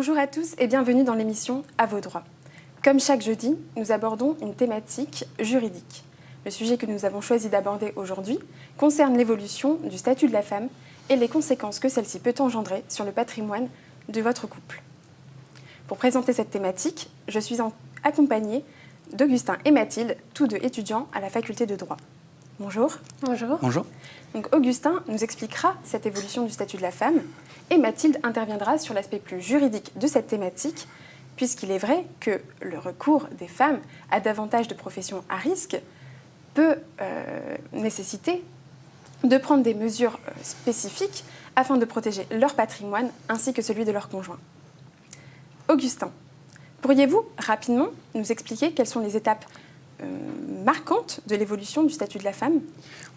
Bonjour à tous et bienvenue dans l'émission À vos droits. Comme chaque jeudi, nous abordons une thématique juridique. Le sujet que nous avons choisi d'aborder aujourd'hui concerne l'évolution du statut de la femme et les conséquences que celle-ci peut engendrer sur le patrimoine de votre couple. Pour présenter cette thématique, je suis accompagnée d'Augustin et Mathilde, tous deux étudiants à la faculté de droit. Bonjour. Bonjour. Bonjour. Donc Augustin nous expliquera cette évolution du statut de la femme et Mathilde interviendra sur l'aspect plus juridique de cette thématique, puisqu'il est vrai que le recours des femmes à davantage de professions à risque peut nécessiter de prendre des mesures spécifiques afin de protéger leur patrimoine ainsi que celui de leur conjoint. Augustin, pourriez-vous rapidement nous expliquer quelles sont les étapes marquante de l'évolution du statut de la femme?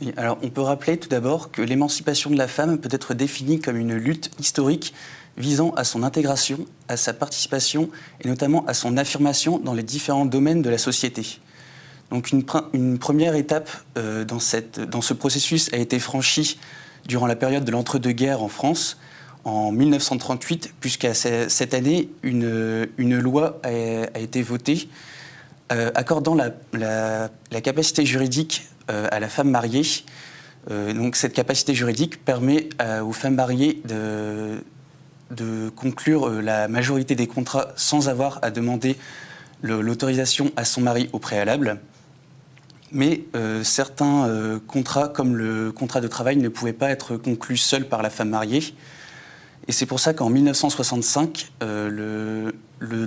Oui, alors on peut rappeler tout d'abord que l'émancipation de la femme peut être définie comme une lutte historique visant à son intégration, à sa participation et notamment à son affirmation dans les différents domaines de la société. Donc une première étape dans ce processus a été franchie durant la période de l'entre-deux-guerres en France, en 1938, puisqu'à cette année, une loi a été votée accordant la capacité juridique à la femme mariée. Donc cette capacité juridique permet aux femmes mariées de conclure la majorité des contrats sans avoir à demander l'autorisation à son mari au préalable. Mais certains contrats, comme le contrat de travail, ne pouvaient pas être conclus seuls par la femme mariée. Et c'est pour ça qu'en 1965, le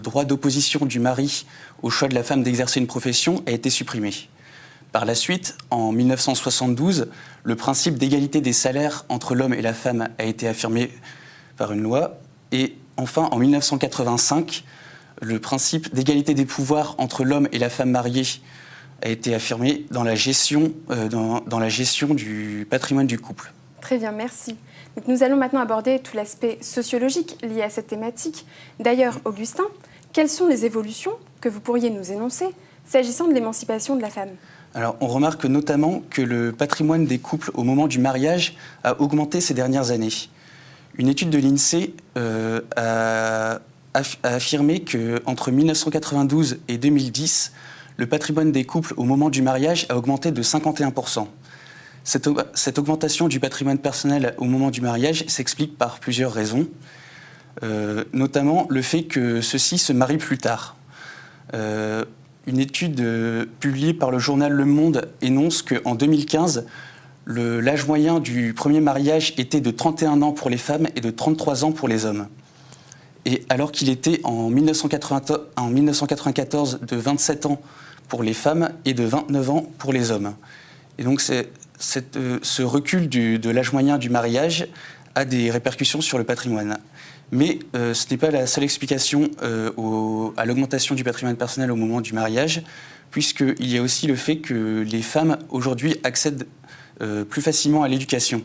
droit d'opposition du mari au choix de la femme d'exercer une profession a été supprimé. Par la suite, en 1972, le principe d'égalité des salaires entre l'homme et la femme a été affirmé par une loi. Et enfin, en 1985, le principe d'égalité des pouvoirs entre l'homme et la femme mariée a été affirmé dans la gestion du patrimoine du couple. Très bien, merci. Donc nous allons maintenant aborder tout l'aspect sociologique lié à cette thématique. D'ailleurs, Augustin, quelles sont les évolutions que vous pourriez nous énoncer s'agissant de l'émancipation de la femme? Alors, on remarque notamment que le patrimoine des couples au moment du mariage a augmenté ces dernières années. Une étude de l'INSEE a affirmé qu'entre 1992 et 2010, le patrimoine des couples au moment du mariage a augmenté de 51%. Cette augmentation du patrimoine personnel au moment du mariage s'explique par plusieurs raisons, notamment le fait que ceux-ci se marient plus tard. Une étude publiée par le journal Le Monde énonce qu'en 2015, l'âge moyen du premier mariage était de 31 ans pour les femmes et de 33 ans pour les hommes. Et alors qu'il était en 1994 de 27 ans pour les femmes et de 29 ans pour les hommes. Et donc ce recul de l'âge moyen du mariage a des répercussions sur le patrimoine. Mais ce n'est pas la seule explication à l'augmentation du patrimoine personnel au moment du mariage, puisqu'il y a aussi le fait que les femmes, aujourd'hui, accèdent plus facilement à l'éducation.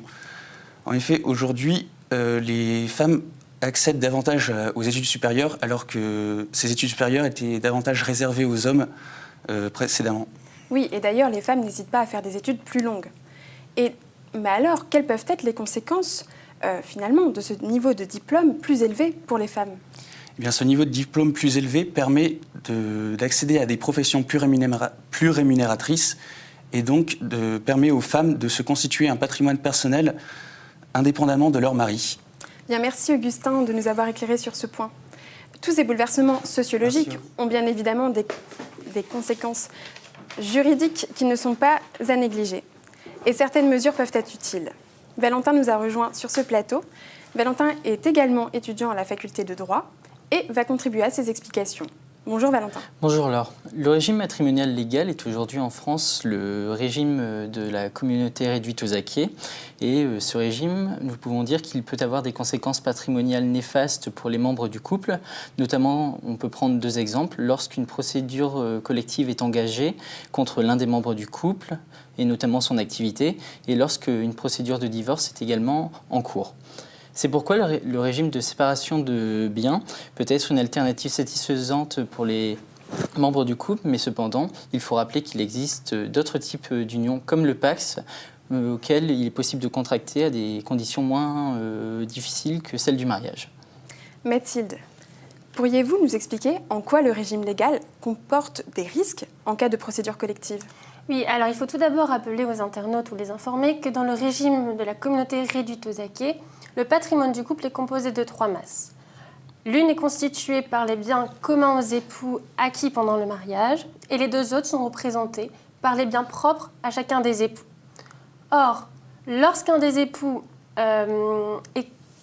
En effet, aujourd'hui, les femmes accèdent davantage aux études supérieures, alors que ces études supérieures étaient davantage réservées aux hommes précédemment. Oui, et d'ailleurs, les femmes n'hésitent pas à faire des études plus longues. Mais alors, quelles peuvent être les conséquences, finalement, de ce niveau de diplôme plus élevé pour les femmes? Eh bien, ce niveau de diplôme plus élevé permet d'accéder à des professions plus rémunératrices et donc permet aux femmes de se constituer un patrimoine personnel indépendamment de leur mari. Bien, merci Augustin de nous avoir éclairé sur ce point. Tous ces bouleversements sociologiques ont bien évidemment des conséquences juridiques qui ne sont pas à négliger. Et certaines mesures peuvent être utiles. Valentin nous a rejoints sur ce plateau. Valentin est également étudiant à la faculté de droit et va contribuer à ces explications. Bonjour Valentin. Bonjour Laure. Le régime matrimonial légal est aujourd'hui en France le régime de la communauté réduite aux acquis. Et ce régime, nous pouvons dire qu'il peut avoir des conséquences patrimoniales néfastes pour les membres du couple. Notamment, on peut prendre deux exemples. Lorsqu'une procédure collective est engagée contre l'un des membres du couple, et notamment son activité, et lorsqu'une procédure de divorce est également en cours. C'est pourquoi le régime de séparation de biens peut être une alternative satisfaisante pour les membres du couple, mais cependant, il faut rappeler qu'il existe d'autres types d'unions, comme le PACS, auxquels il est possible de contracter à des conditions moins difficiles que celles du mariage. Mathilde, Pourriez-vous nous expliquer en quoi le régime légal comporte des risques en cas de procédure collective ? Oui, alors il faut tout d'abord rappeler aux internautes ou les informer que dans le régime de la communauté réduite aux acquis, le patrimoine du couple est composé de 3 masses. L'une est constituée par les biens communs aux époux acquis pendant le mariage et les 2 autres sont représentées par les biens propres à chacun des époux. Or, lorsqu'un des époux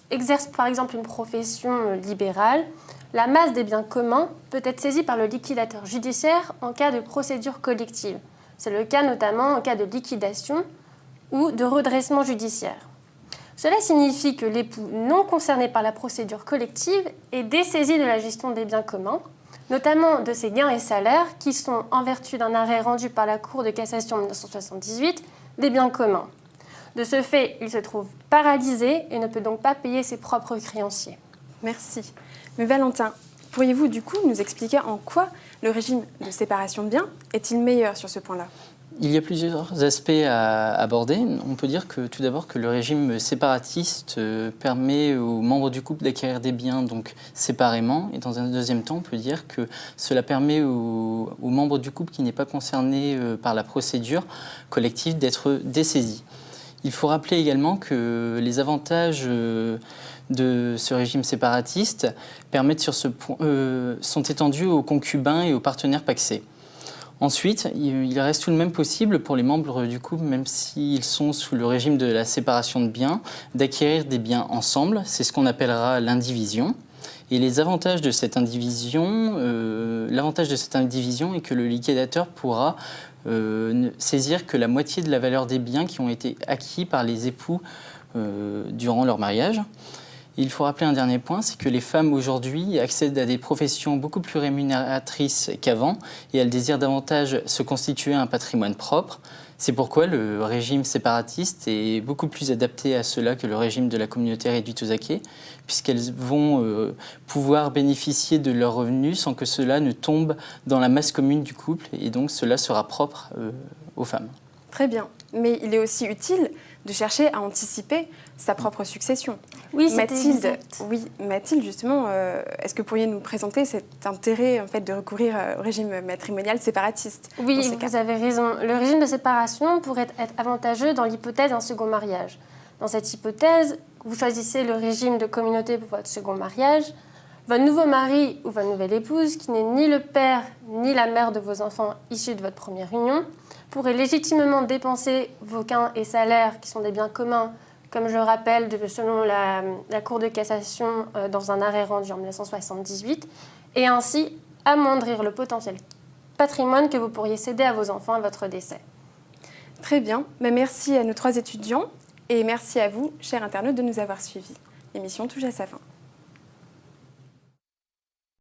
exerce par exemple une profession libérale, la masse des biens communs peut être saisie par le liquidateur judiciaire en cas de procédure collective. C'est le cas notamment en cas de liquidation ou de redressement judiciaire. Cela signifie que l'époux non concerné par la procédure collective est dessaisi de la gestion des biens communs, notamment de ses gains et salaires qui sont, en vertu d'un arrêt rendu par la Cour de cassation en 1978, des biens communs. De ce fait, il se trouve paralysé et ne peut donc pas payer ses propres créanciers. Merci. Mais Valentin, pourriez-vous du coup nous expliquer en quoi le régime de séparation de biens est-il meilleur sur ce point-là ? Il y a plusieurs aspects à aborder. On peut dire que tout d'abord que le régime séparatiste permet aux membres du couple d'acquérir des biens donc séparément. Et dans un deuxième temps, on peut dire que cela permet aux membres du couple qui n'est pas concerné par la procédure collective d'être dessaisis. Il faut rappeler également que les avantages de ce régime séparatiste permettent sur ce point, sont étendus aux concubins et aux partenaires pacsés. Ensuite, il reste tout de même possible pour les membres du couple, même s'ils sont sous le régime de la séparation de biens, d'acquérir des biens ensemble. C'est ce qu'on appellera l'indivision. Et les avantages de cette indivision, l'avantage de cette indivision est que le liquidateur pourra saisir que la moitié de la valeur des biens qui ont été acquis par les époux durant leur mariage. Il faut rappeler un dernier point, c'est que les femmes aujourd'hui accèdent à des professions beaucoup plus rémunératrices qu'avant et elles désirent davantage se constituer un patrimoine propre. C'est pourquoi le régime séparatiste est beaucoup plus adapté à cela que le régime de la communauté réduite aux acquis, puisqu'elles vont pouvoir bénéficier de leurs revenus sans que cela ne tombe dans la masse commune du couple et donc cela sera propre aux femmes. Très bien, mais il est aussi utile de chercher à anticiper sa propre succession. Oui, Mathilde, justement, est-ce que vous pourriez nous présenter cet intérêt en fait, de recourir au régime matrimonial séparatiste ? Oui, vous avez raison. Le régime de séparation pourrait être avantageux dans l'hypothèse d'un second mariage. Dans cette hypothèse, vous choisissez le régime de communauté pour votre second mariage. Votre nouveau mari ou votre nouvelle épouse, qui n'est ni le père ni la mère de vos enfants issus de votre première union, pourrait légitimement dépenser vos gains et salaires, qui sont des biens communs, comme je le rappelle, selon la Cour de cassation dans un arrêt rendu en 1978, et ainsi amoindrir le potentiel patrimoine que vous pourriez céder à vos enfants à votre décès. Très bien. Mais merci à nos 3 étudiants et merci à vous, chers internautes, de nous avoir suivis. L'émission touche à sa fin.